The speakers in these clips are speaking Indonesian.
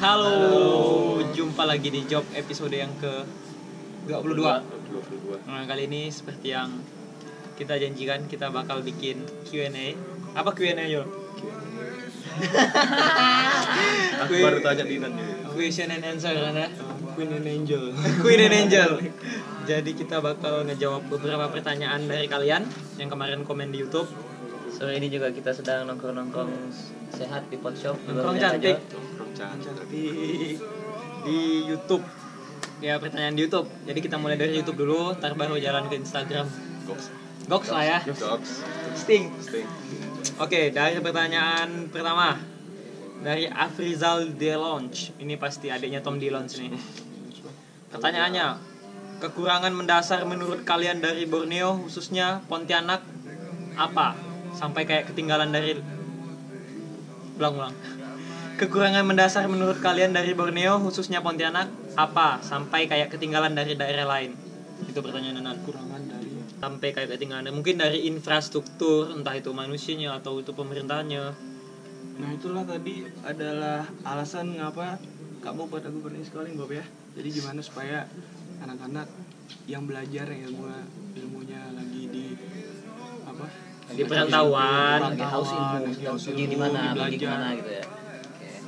Halo, jumpa lagi di Job episode yang ke-22. Nah, kali ini seperti yang kita janjikan, kita bakal bikin Q&A. Apa Q&A, Yo? Aku baru tanya Dinan ya. Question and answer kan ya? Queen and Angel. Queen and Angel. Jadi kita bakal ngejawab beberapa pertanyaan dari kalian yang kemarin komen di YouTube. Sore ini juga kita sedang nongkrong-nongkrong sehat di pot shop. Nongkrong cantik. Cantik. Di YouTube. Ya, pertanyaan di YouTube. Jadi kita mulai dari YouTube dulu, ntar baru jalan ke Instagram. Goks lah ya. Goks. Sting. Oke, dari pertanyaan pertama dari Afrizal Delonge. Ini pasti adiknya Tom Delonge nih. Pertanyaannya, kekurangan mendasar menurut kalian dari Borneo, khususnya Pontianak, apa? Sampai kayak ketinggalan dari ulang. Kekurangan mendasar menurut kalian dari Borneo, khususnya Pontianak, apa? Sampai kayak ketinggalan dari daerah lain. Itu pertanyaan Nanan. Kekurangan dari Sampai kayak ketinggalan. Mungkin dari infrastruktur, entah itu manusianya atau itu pemerintahannya. Nah, itulah tadi adalah alasan mengapa Kak Bob pada gue pernah sekali Bob ya. Jadi gimana supaya anak-anak yang belajar ilmunya lagi di apa? Di perantauan, Lagi house ilmu, pergi di mana, pergi belajar. kemana gitu ya.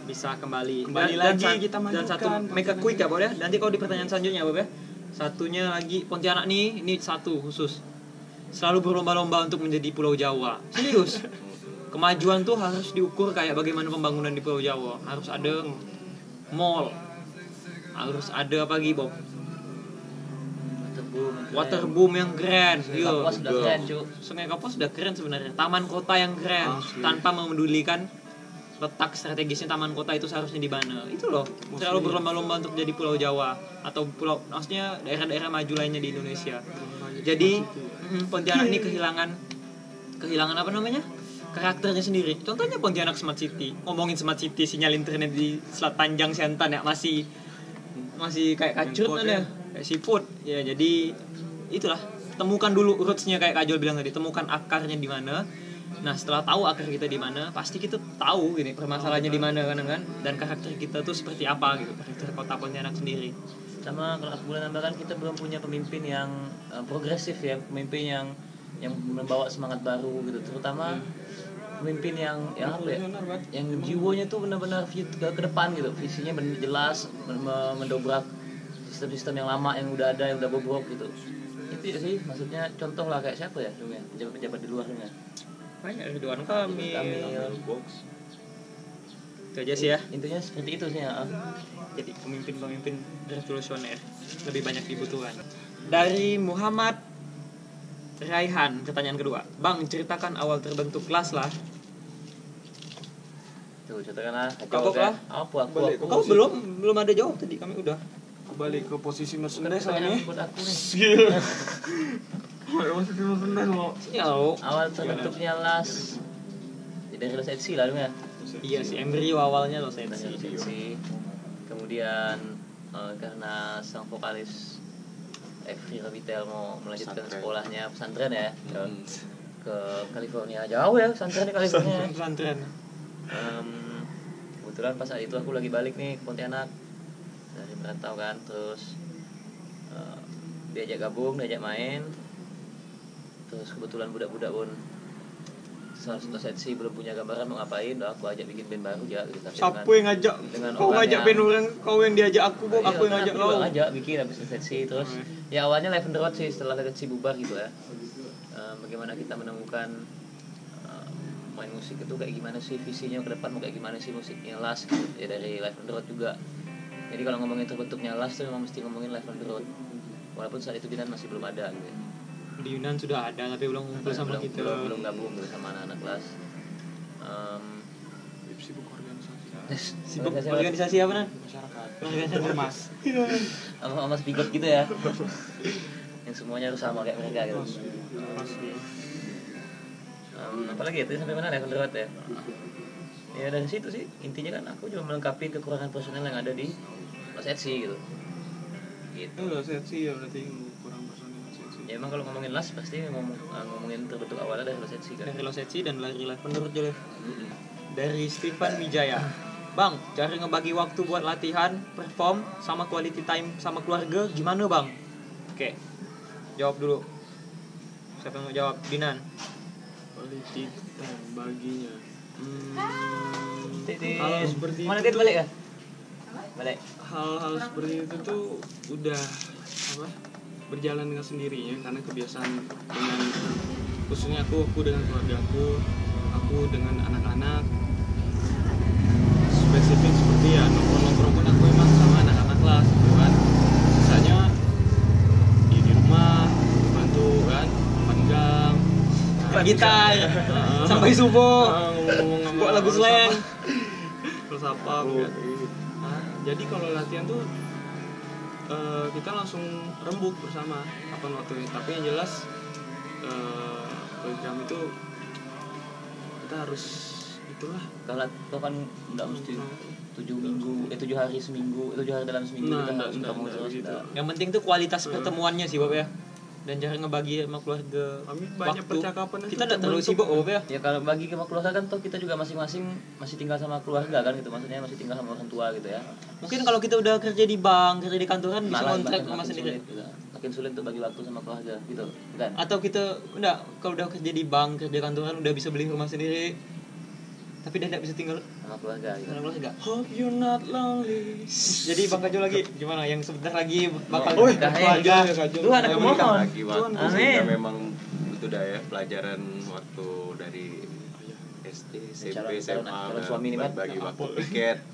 bisa kembali lagi kita dan satu majukan make a quick ya Bob ya. Nanti kalau di pertanyaan selanjutnya Bob ya. Satunya lagi Pontianak nih, ini satu khusus. Selalu berlomba-lomba untuk menjadi Pulau Jawa. Serius. Kemajuan tuh harus diukur kayak bagaimana pembangunan di Pulau Jawa. Harus ada mall. Harus ada apa lagi Bob? Waterboom yang keren. Sungai Kapuas sudah keren, Cuk. Sungai Kapuas sudah keren sebenarnya. Taman kota yang keren tanpa memedulikan letak strategisnya taman kota itu seharusnya di mana. Itu loh. Selalu berlomba-lomba untuk jadi Pulau Jawa atau pulau maksudnya daerah-daerah maju lainnya di Indonesia. Jadi Pontianak ini kehilangan apa namanya? Karakternya sendiri. Contohnya Pontianak Smart City. Ngomongin Smart City, sinyal internet di Selat Panjang Siantan ya masih kayak kacut kan ya. Kayak seafood. Ya jadi itulah. Temukan dulu rootsnya kayak Kak Jol bilang tadi. Temukan akarnya di mana. Nah setelah tahu akar kita di mana, pasti kita tahu gini permasalahannya di mana kan, dan karakter kita tuh seperti apa gitu, karakter kota Pontianak sendiri. Sama kalau aku boleh nambahkan, kita belum punya pemimpin yang progresif ya, pemimpin yang membawa semangat baru gitu, terutama pemimpin yang apa ya, yang jiwanya tuh benar-benar ke depan gitu, visinya benar jelas, mendobrak sistem-sistem yang lama yang udah ada, yang udah bobrok gitu. Itu sih maksudnya, contoh lah kayak siapa ya pejabat-pejabat di luarnya. Banyak Ridwan Kamil. box. Itu aja sih ya. Intinya seperti itu sih ya. Jadi pemimpin-pemimpin revolusioner lebih banyak dibutuhkan. Dari Muhammad Raihan, pertanyaan kedua. Bang, ceritakan awal terbentuk kelas lah. Tuh contohnya lah. Kau lah. Aku. Kau belum ada jawab tadi, kami udah. Kembali ke posisi merchandise lah Pertanyaan nih. buat aku nih. Ya, Awal terbentuknya LAS dari Los Etsy lah dong ya. iya sih, embrio awalnya loh saya Dari Los Etsy. Kemudian karena sang vokalis Every Rabitel mau melanjutkan sekolahnya pesantren ya ke California. Jauh ya pesantren di California. pesantren. Kebetulan pas saat itu aku lagi balik nih ke Pontianak dari merantau kan, terus diajak gabung, diajak main. Terus kebetulan budak-budak pun Los Etsy belum punya gambaran mau ngapain, aku ajak bikin band baru ya gitu. Siapa yang ngajak? Kau ngajak band orang, kau yang diajak aku, Bob. Aku yang ngajak kau. Ngajak bikin habis Los Etsy terus. Ya awalnya Live on the Road sih, setelah Los Etsy bubar gitu ya. Bagaimana kita menemukan main musik itu kayak gimana sih, visinya ke depan mau kayak gimana sih musiknya LAS gitu. Ya dari Live on the Road juga. Jadi kalau ngomongin terbentuknya LAS tuh memang mesti ngomongin Live on the Road. Walaupun saat itu Dinan masih belum ada gitu. Di Yunan sudah ada tapi belum ngumpul sama kita. Belum gabung gitu sama anak-anak kelas. Sibuk organisasi. Sibuk organisasi apa Nan? Masyarakat. Organisasi ormas. Sama Mas Bigot gitu ya. Yang semuanya harus sama kayak mereka gitu. Apalagi ya, tadi sampai mana ya Kondrat ya? Ya dari situ sih intinya kan aku cuma melengkapi kekurangan personel yang ada di Los Etsy gitu. Itu Los Etsy ya berarti kurang personel Los Etsy. Ya emang kalau ngomongin LAS pasti ngomongin terbentuk awalnya dari Los Etsy kan. Dari Los Etsy dan dari Live menurut Jolef. Dari Stefan Wijaya. Bang, cara ngebagi waktu buat latihan, perform, sama quality time sama keluarga gimana bang? Oke, jawab dulu. Siapa yang mau jawab? Dinan. Quality time baginya. Titik. Hal seperti Mana itu dia balik ya? Balik. hal-hal seperti itu tuh udah berjalan dengan sendirinya karena kebiasaan dengan khususnya aku dengan keluarga aku dengan anak-anak, spesifik seperti ya nongkrong pun aku emang sama anak-anak lah gitu kan. Misalnya di rumah bantu kan panggang Gitar sampai subuh. ngomong-ngomong Buat lagu slang. terus apa kan. Jadi kalau latihan tuh kita langsung rembuk bersama kapan waktunya. Tapi yang jelas program itu kita harus itulah. Kalau kan nggak mesti 7 hari seminggu, 7 hari dalam seminggu kita harus ketemu terus. gitu. Yang penting tuh kualitas pertemuannya sih Bob ya. Dan cara ngebagi sama keluarga. Kami banyak waktu. percakapan itu Kita nggak terlalu terbentuk. sibuk Bob ya. Ya kalau bagi sama keluarga kan toh kita juga masing-masing masih tinggal sama keluarga kan gitu, maksudnya masih tinggal sama orang tua gitu ya. Mungkin kalau kita udah kerja di bank, kerja di kantoran bisa Malah kontrak makin rumah sendiri. sulit, gitu. Makin sulit untuk bagi waktu sama keluarga gitu kan. Atau kita enggak, kalau udah kerja di bank, kerja kantoran udah bisa beli rumah sendiri. Tapi dia enggak bisa tinggal Sama keluarga gitu. sama keluarga. Hope you're not lonely. Jadi Bang Kajul lagi gimana? Yang sebentar lagi bakal Oh, keluarga. Tuhan aku mohon. Lagi waktu Amin. kita memang itu dah ya pelajaran waktu dari SD, SMP, SMA calon suami nih, Mat. bagi waktu piket.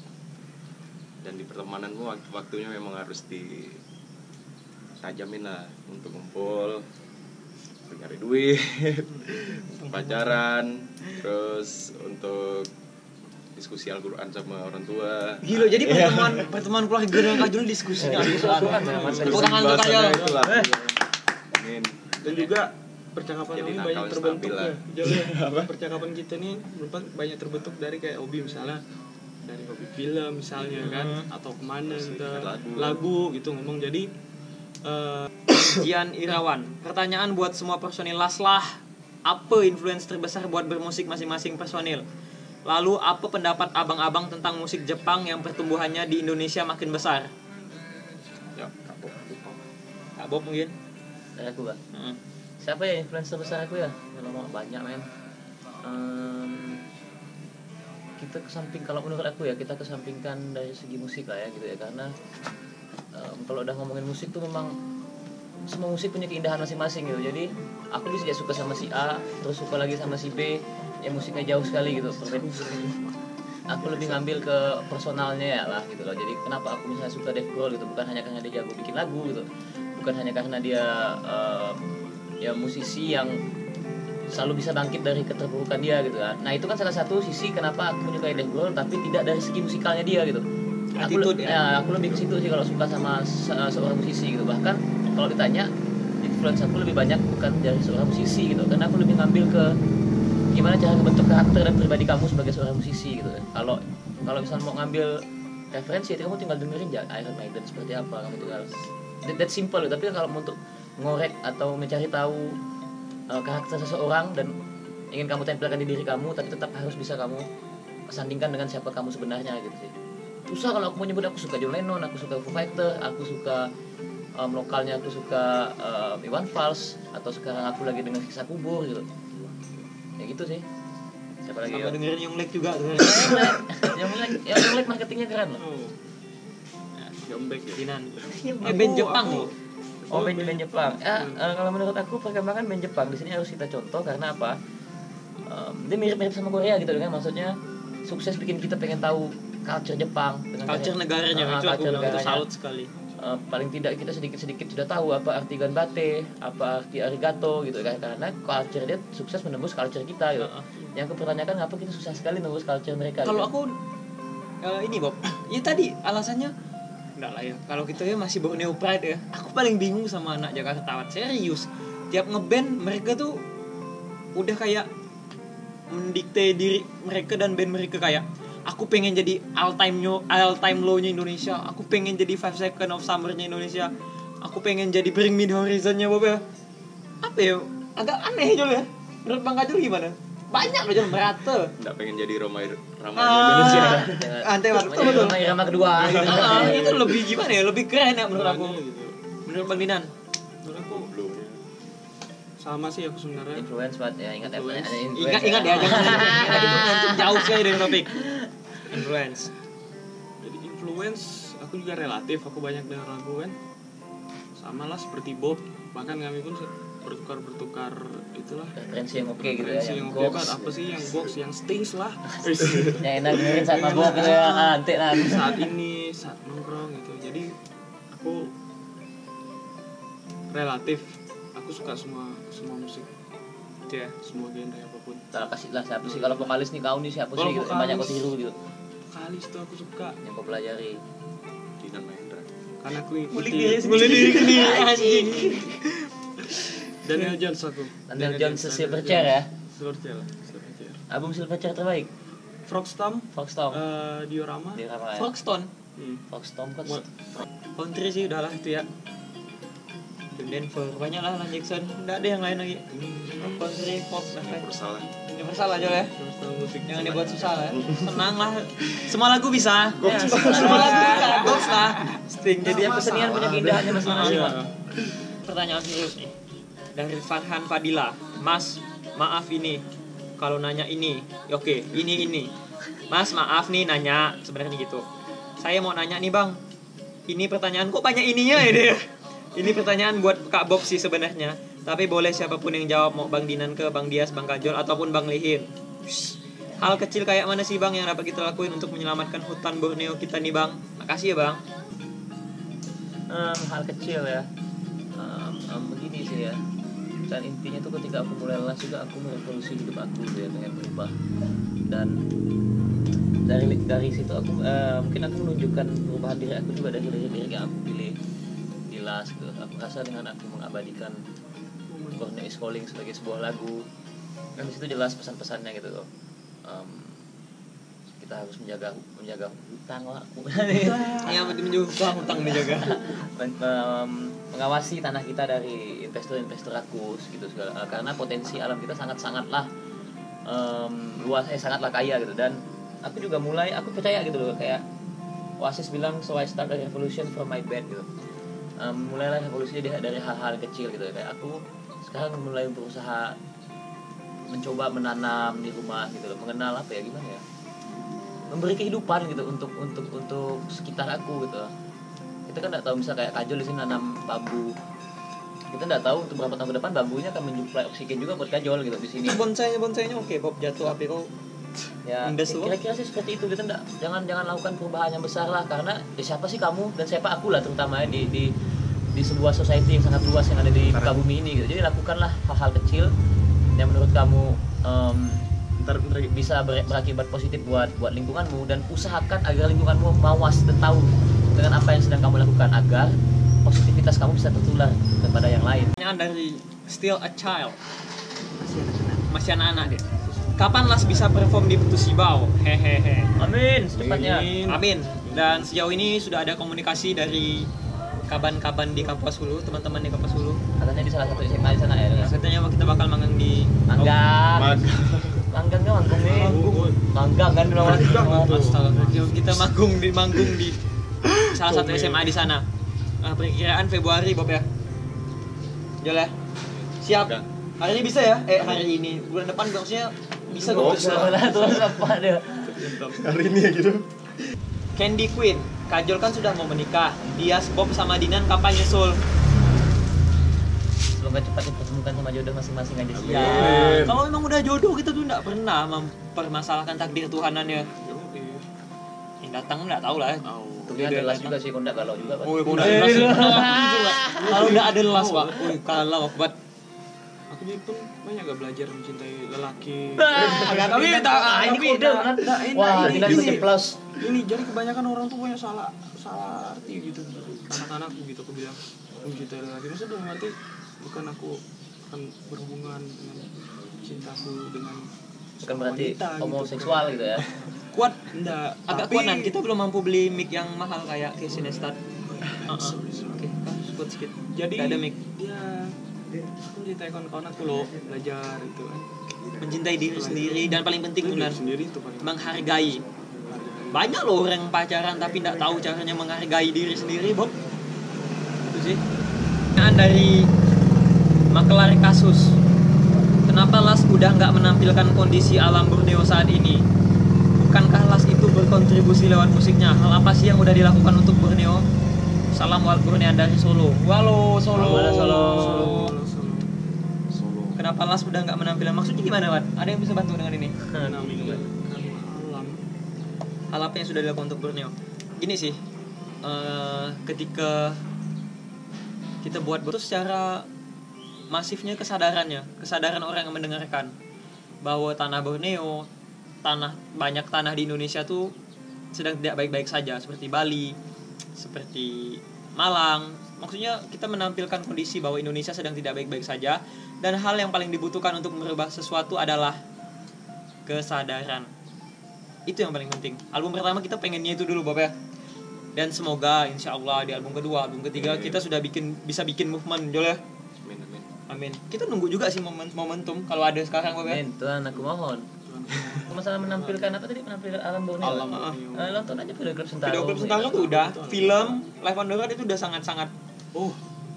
Dan di pertemanan pun waktunya memang harus ditajamin lah untuk ngumpul, untuk nyari duit, untuk pacaran, terus untuk diskusi Al-Quran sama orang tua. Gila, jadi pertemuan keluarga dengan Kajul diskusinya Al-Quran. Tepuk tangan untuk Kajul. Bahasanya itulah. Amin. Dan juga percakapan Jadi kami nakal banyak terbentuk stabil lah. ya. Percakapan kita nih banyak terbentuk dari kayak hobi, misalnya dari hobi film misalnya kan, atau kemana kita lagu gitu ngomong. Jadi Gian Irawan, pertanyaan buat semua personil Laslah. Apa influence terbesar buat bermusik masing-masing personil? Lalu apa pendapat abang-abang tentang musik Jepang yang pertumbuhannya di Indonesia makin besar? Ya, kapok. Kak Bob mungkin? Dari aku Bang. Heeh. Siapa ya influencer besar aku ya? Kalau mau banyak men. Kita kesamping, kalau menurut aku ya kita kesampingkan dari segi musik lah ya gitu ya, karena kalau udah ngomongin musik tuh memang semua musik punya keindahan masing-masing gitu. Jadi aku bisa suka sama si A, terus suka lagi sama si B, yang musiknya jauh sekali gitu. Aku lebih ngambil ke personalnya ya lah gitu loh. Jadi kenapa aku misalnya suka Dave Grohl gitu, bukan hanya karena dia jago bikin lagu gitu, bukan hanya karena dia ya musisi yang selalu bisa bangkit dari keterpurukan dia gitu kan. Nah itu kan salah satu sisi kenapa aku menyukai Dave Grohl, tapi tidak dari segi musikalnya dia gitu. Attitude Aku lebih ke situ sih kalau suka sama seorang musisi gitu. Bahkan kalau ditanya influence aku lebih banyak bukan dari seorang musisi gitu, karena aku lebih ngambil ke gimana cara membentuk karakter dan pribadi kamu sebagai seorang musisi gitu kan. Kalau misalnya mau ngambil referensi, kamu tinggal dengerin Iron Maiden seperti apa, kamu tinggal that simple. Tapi kalau untuk ngorek atau mencari tahu karakter seseorang dan ingin kamu tempelkan di diri kamu, tapi tetap harus bisa kamu sandingkan dengan siapa kamu sebenarnya gitu sih. Susah kalau aku mau nyebut. Aku suka John Lennon, aku suka Foo Fighter, aku suka lokalnya aku suka Iwan Fals, atau sekarang aku lagi dengan Kisah Kubur gitu. Ya gitu sih. Siapa lagi? Sama dengerin Yonglek juga tuh. Yang marketingnya keren loh. Yombek ya. Dinan. Band Jepang loh. Oh, band Jepang. Kalau menurut aku perkembangan band Jepang di sini harus kita contoh karena apa? Dia mirip-mirip sama Korea gitu kan, maksudnya sukses bikin kita pengen tahu culture Jepang dengan Culture negaranya itu aku bilang itu salut sekali. Paling tidak kita sedikit-sedikit sudah tahu apa arti ganbate, apa arti arigato gitu kan, karena culture dia sukses menembus culture kita gitu. Yang aku pertanyakan kenapa kita susah sekali menembus culture mereka. Kalau gitu. aku ini Bob, ya tadi alasannya enggak lah ya. Kalau kita ya masih bawa Neo Pride ya. Aku paling bingung sama anak Jakarta, serius. Tiap ngeband mereka tuh udah kayak mendikte diri mereka dan band mereka kayak aku pengen jadi all time low-nya Indonesia. Aku pengen jadi 5 Seconds of Summer-nya Indonesia. Aku pengen jadi Bring Me The Horizon-nya Bob ya. Apa ya? Agak aneh Jul ya. Menurut Bang Kajul gimana? Banyak loh jangan merata. Nggak pengen jadi Roma Indonesia. Antek betul. Irama kedua gitu. Itu lebih gimana ya? Lebih keren ya menurut aku. Makanya gitu. Menurut Bang Dinan. Menurut aku Belum. sama sih aku sebenarnya. Influence banget ya, ingat ya. Influence. Ingat ya jangan itu jauh sekali dari topik. Influence. Jadi influence aku juga relatif, aku banyak dengar lagu kan. Sama lah seperti Bob, bahkan kami pun bertukar itulah referensi yang oke gitu ya, referensi yang yang oke box. kan, apa sih yang box, yang Stings lah. Yang enak dengerin saat mabuk gitu ya, antik lah. Saat ini, saat nongkrong gitu. Jadi aku relatif, aku suka semua musik, Ya. semua genre apapun. Nah, kasih lah siapa sih kalau vokalis nih kau nih siapa Kalau sih gitu, yang banyak kau vokalis- tiru gitu, Vokalis tuh aku suka, yang kau pelajari. Dinan Mahendra. karena aku Kulik ikuti diri sendiri anjing. Daniel Jones aku. Daniel Jones Silverchair ya, Silverchair lah, Silverchair. album Silverchair terbaik. Frogstomp, Foxtom, Diorama. di Rama ya. Foxton. Foxtom kan. Country sih udahlah itu ya. Denver banyak lah Alan Jackson. Enggak ada yang lain lagi. Country pop lah kan. Bersalah. Universal aja ya. Universal musik. Jangan dibuat susah lah. Tenang lah. Semua lagu bisa. Ya, semua lagu bisa. Goks lah. Sting Jadi yang kesenian punya keindahannya masing-masing. Iya. Pak. Pertanyaan serius nih. Dari Farhan Fadila. Mas, maaf ini. Kalau nanya ini, oke, ini. Mas, maaf nih nanya, sebenarnya gitu. Saya mau nanya nih bang. Ini pertanyaan kok banyak ininya ya dia. Ini pertanyaan buat Kak Bob sih sebenarnya. Tapi boleh siapapun yang jawab, mau Bang Dinan ke Bang Dias, Bang Kajol ataupun Bang Lihin. Hal kecil kayak mana sih bang yang dapat kita lakuin untuk menyelamatkan hutan Borneo kita nih bang? Makasih ya bang. Hal kecil ya. Begini sih ya. Dan intinya tuh ketika aku mulai lelah juga aku merevolusi hidup aku gitu ya, pengen berubah. Dan dari situ aku mungkin aku menunjukkan perubahan diri aku juga dari diri yang aku pilih di Las gitu. Aku rasa dengan aku mengabadikan Borneo is Calling sebagai sebuah lagu, dan di situ jelas pesan-pesannya gitu loh. Kita harus menjaga hutang lah. Yang penting menjaga hutang menjaga. Mengawasi tanah kita dari investor-investor rakus gitu segala, karena potensi alam kita sangatlah luas, sangatlah kaya gitu. Dan aku juga aku percaya gitu loh, kayak Oasis bilang so I start a revolution from my bed gitu. Mulailah revolusi dari hal-hal kecil gitu. Kayak aku sekarang mulai berusaha mencoba menanam di rumah gitu loh, mengenal apa ya, gimana ya, memberi kehidupan gitu untuk sekitar aku gitu. Kita kan nggak tahu, misal kayak Kajol di sini nanam bambu, kita nggak tahu untuk berapa tahun ke depan bambunya akan mensuplai oksigen juga buat Kajol gitu di sini. Bonsainya oke, Bob jatuh api kau. Ya, Indes tuh. kira-kira sih seperti itu. Kita jangan lakukan perubahan yang besar lah, karena siapa sih kamu dan siapa aku lah, terutama ya, di sebuah society yang sangat luas yang ada di muka bumi ini gitu. Jadi lakukanlah hal-hal kecil yang menurut kamu bisa berakibat positif buat lingkunganmu, dan usahakan agar lingkunganmu mawas dan tahu dengan apa yang sedang kamu lakukan, agar positivitas kamu bisa tertular kepada yang lain. Pertanyaan dari Still a Child. Masih anak-anak dia. Kapan Las bisa perform di Putus Sibau? Hehehe. Amin, secepatnya. Amin. Dan sejauh ini sudah ada komunikasi dari kaban-kaban di Kapuas Hulu, teman-teman di Kapuas Hulu. Katanya di salah satu SMA di sana ya. Katanya kita bakal manggang di Manggang kan manggung nih. Manggang kan dulu. Astaga, kita manggung di salah satu SMA di sana. Perkiraan Februari Bob ya. Jol ya. Siap. Hari ini bisa ya? Hari ini. Bulan depan maksudnya bisa gue. Terus apa dia? Hari ini ya gitu. Candy Queen, Kajol kan sudah mau menikah. Dias, Bob sama Dinan kapan nyusul? Semoga cepat dipertemukan sama jodoh masing-masing aja sih. Ya, kalau memang udah jodoh kita tuh nggak pernah mempermasalahkan takdir Tuhanan ya. Yang datang nggak tahu lah. Tapi ada las juga sih, kondak galau juga. Pak. Oh, kalau udah ada las, kalau udah ada las pak, kalau buat Aku juga pun banyak gak belajar mencintai lelaki. Ini kode kan. Wah, tidak bisa plus. Ini jadi kebanyakan orang tuh punya salah arti gitu. Anak-anakku gitu aku bilang aku mencintai lelaki. Maksudnya dalam arti bukan aku akan berhubungan dengan cintaku dengan Bukan berarti wanita gitu. homoseksual gitu ya. kuat Enggak, agak tapi- kuat nan. Kita belum mampu beli mic yang mahal kayak Casey Neistat. Oke, kan kuat sedikit. Jadi Nggak ada mic. ya aku mencintai kawan-kawan aku loh, belajar gitu kan. mencintai diri sendiri, dan paling penting Diri Unan, sendiri itu paling menghargai. Banyak loh orang yang pacaran tapi tidak tahu caranya menghargai diri sendiri, Bob. Itu sih. Pertanyaan dari Makelar Kasus. Kenapa Las udah nggak menampilkan kondisi alam Borneo saat ini? Bukankah Las itu berkontribusi lewat musiknya? Hal apa sih yang udah dilakukan untuk Borneo? Salam wal Bornean dari Solo. Halo Solo. Halo, Solo. Solo. Kenapa Las udah nggak menampilkan? Maksudnya gimana, Wat? Ada yang bisa bantu dengan ini? menampilkan alam. Hal apa yang sudah dilakukan untuk Borneo? Gini sih, ketika kita buat itu secara masifnya kesadaran orang yang mendengarkan bahwa tanah Borneo, banyak tanah di Indonesia tuh sedang tidak baik-baik saja, seperti Bali, seperti Malang. Maksudnya kita menampilkan kondisi bahwa Indonesia sedang tidak baik-baik saja, dan hal yang paling dibutuhkan untuk merubah sesuatu adalah kesadaran. Itu yang paling penting. Album pertama kita pengennya itu dulu, Bob ya. Dan semoga insya Allah di album kedua, album ketiga kita sudah bisa bikin movement, Jol ya. Amin. Kita nunggu juga sih momentum kalau ada sekarang, Bob ya. Amin, Tuhan aku mohon. Masalah menampilkan apa tadi, menampilkan alam Borneo. Alam. Nonton aja video klip Sentaro. Video klip Sentaro tuh udah, film Live on the Road itu udah sangat-sangat. Oh,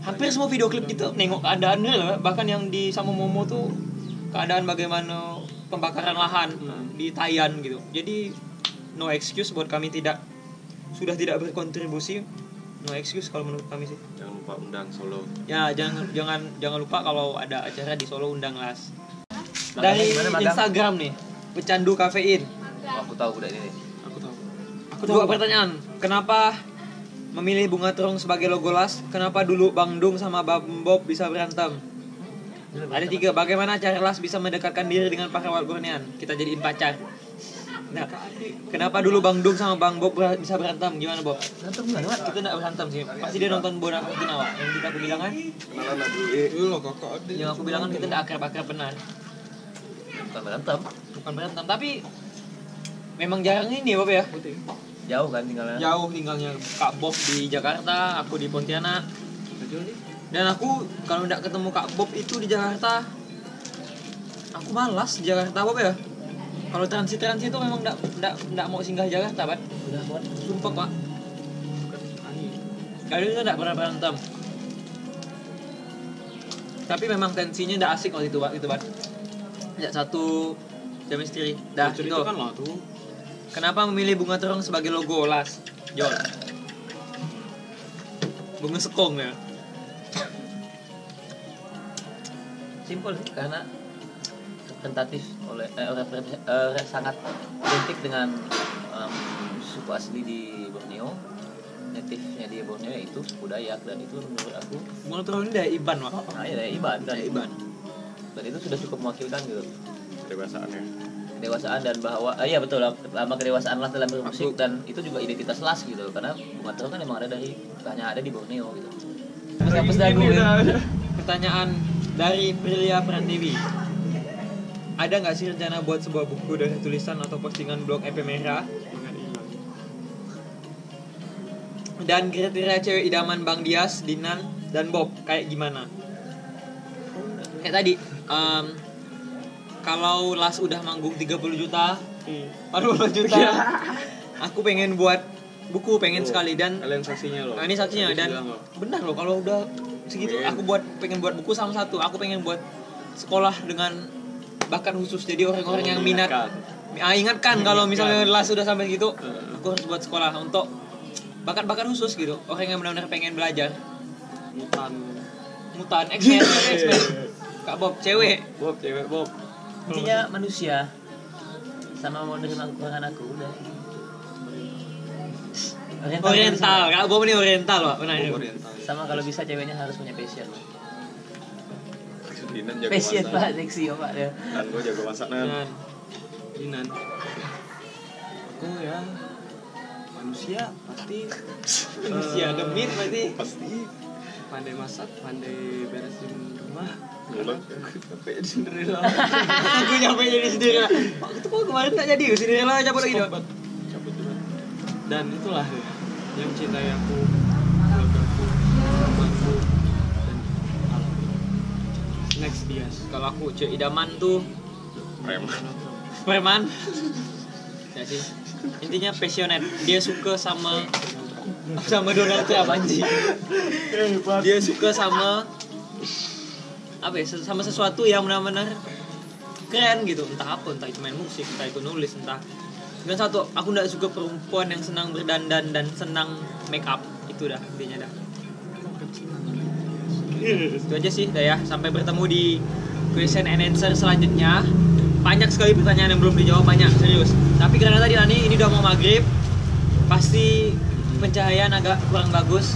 Hampir semua video klip kita nengok keadaannya loh, bahkan yang di Samomomo tuh keadaan bagaimana pembakaran lahan di Tayan gitu. Jadi no excuse buat kami sudah tidak berkontribusi. No excuse kalau menurut kami sih. Jangan lupa undang Solo. Ya, jangan lupa kalau ada acara di Solo undang Las. Dari Gimana, Madam? Instagram nih, Pecandu Kafein. Oh, aku tahu udah ini. aku tahu. Dua pertanyaan. Kenapa memilih Bunga Terung sebagai logo Las? Kenapa dulu Bang Dung sama Bang Bob bisa berantem? Ada 3. Bagaimana cara Las bisa mendekatkan diri dengan para Walbornean? Kita jadiin pacar. Nah, kenapa dulu Bang Dung sama Bang Bob bisa berantem? Gimana, Bob? Nonton gimana, Mat? Kita enggak berantem sih. Pasti dia nonton Bonak Okinawa. Yang kita aku bilang kan? Kenalan lagi. Itu loh kakak ada. Yang aku bilang kan kita enggak akrab-akrab benar. Bukan berantem. Bukan berantem, tapi memang jarang ini, Bob ya. Jauh kan tinggalnya. Jauh tinggalnya. Kak Bob di Jakarta, aku di Pontianak. Dan aku kalau enggak ketemu Kak Bob itu di Jakarta, aku malas di Jakarta, Bob ya. Kalau transit itu memang enggak mau singgah Jakarta, Pak. Udah buat. Sumpah, Pak. Kali itu enggak pernah berantem. Tapi memang tensinya enggak asik waktu itu, Pak. Ya, satu chemistry. Dah, itu. Cerita kan lah tuh. Kenapa memilih Bunga Terung sebagai logo Las? Jol. Bunga sekong ya. Simpel sih, karena representatif sangat identik dengan suku asli di Borneo, native-nya di Borneo yaitu suku Dayak, dan itu menurut aku Bunga Terung ini dari Iban, Pak. nah ya dari Iban dan Dari Iban. dan itu sudah cukup mewakilkan gitu Kedewasaannya. kedewasaan, dan bahwa iya betul, lama kedewasaan Las dalam bermusik, dan itu juga identitas Las gitu, karena Bunga Terung kan emang hanya ada di Borneo gitu. Hapus dagu ya. Pertanyaan dari Prilia Prantiwi. Ada nggak sih rencana buat sebuah buku dari tulisan atau postingan blog EP Merah? Dan kriteria cewek idaman Bang Dias, Dinan, dan Bob kayak gimana? Kayak tadi, kalau Las udah manggung 30 juta, 40 juta, aku pengen buat buku, pengen sekali. Dan Kalian saksinya loh. nah, ini saksinya, dan benar loh kalau udah segitu aku pengen buat buku sama satu. Aku pengen buat sekolah dengan bakat khusus, jadi orang-orang yang minat. Ingatkan kalau misalnya Las sudah sampai gitu, aku harus buat sekolah untuk bakat-bakat khusus gitu, orang yang benar-benar pengen belajar. Mutan X-Men. Kak Bob cewek. Bob, cewek Bob. Intinya manusia sama mau nerima kekurangan aku udah. Oriental. Kak Bob ini oriental, Pak. Benar. Sama kalau bisa ceweknya harus punya passion. Dinan jago Passion masak. Pak, seksi ya Pak ya. Dan gue jago masak Nan. Dan Dinan. Aku ya manusia pasti manusia demit berarti. Pasti. pandai masak, pandai beresin rumah. Belum. Sampai Cinderella. Aku nyampe jadi Cinderella. Pak, itu kok kemarin tak jadi Cinderella cabut lagi dong. Cabut juga. Dan itulah yang mencintai aku, keluargaku, rumahku, dan alam. Next Dias. Kalau aku cewek idaman tuh preman. Ya sih. Intinya passionate. Dia suka sama Donald Trump anjing. Dia suka sama apa ya? Sama sesuatu yang benar-benar keren gitu. Entah apa, entah itu main musik, entah itu nulis, entah. Dan satu, aku enggak suka perempuan yang senang berdandan dan senang make up. Itu dah intinya dah. Itu aja sih dah ya. Sampai bertemu di question and answer selanjutnya. Banyak sekali pertanyaan yang belum dijawab, banyak serius. Tapi karena tadi Lani ini udah mau maghrib, pasti pencahayaan agak kurang bagus.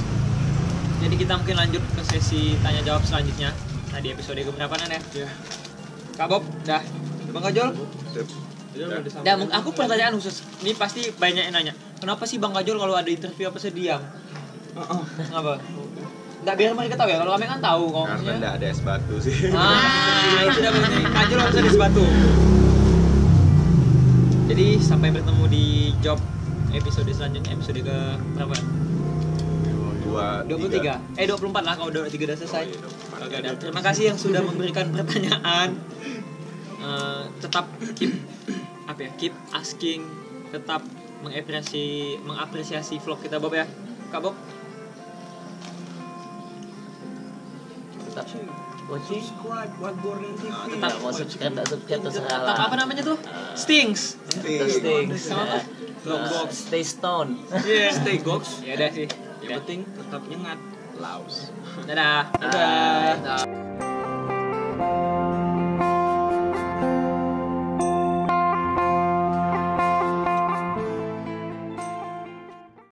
Jadi kita mungkin lanjut ke sesi tanya jawab selanjutnya. Tadi episode keberapa ya? Kak Bob, dah. Bang Kajol? Dan aku pertanyaan khusus. Ini pasti banyak yang nanya. Kenapa sih Bang Kajol kalau ada interview apa diam? Kenapa? Nggak, biar mereka tahu ya. Kalau kami kan tahu kok. Karena nggak ada es batu sih. Itu udah benar. Kajol harus ada es batu. Jadi sampai bertemu di job episode selanjutnya. Episode ke berapa? 23. 24 lah kalau udah 23 udah selesai. Oke, dan terima kasih yang sudah memberikan pertanyaan. Tetap keep asking, tetap mengapresiasi vlog kita Bob ya. Kak Bob. Tetap watching, subscribe buat Borneo TV. tetap mau subscribe terserah lah. Tetap apa namanya tuh? Stings. Sama apa? Stay stone. Stay gox. Ya udah sih. Yang penting tetap nyengat. Laos. Dadah. Dadah.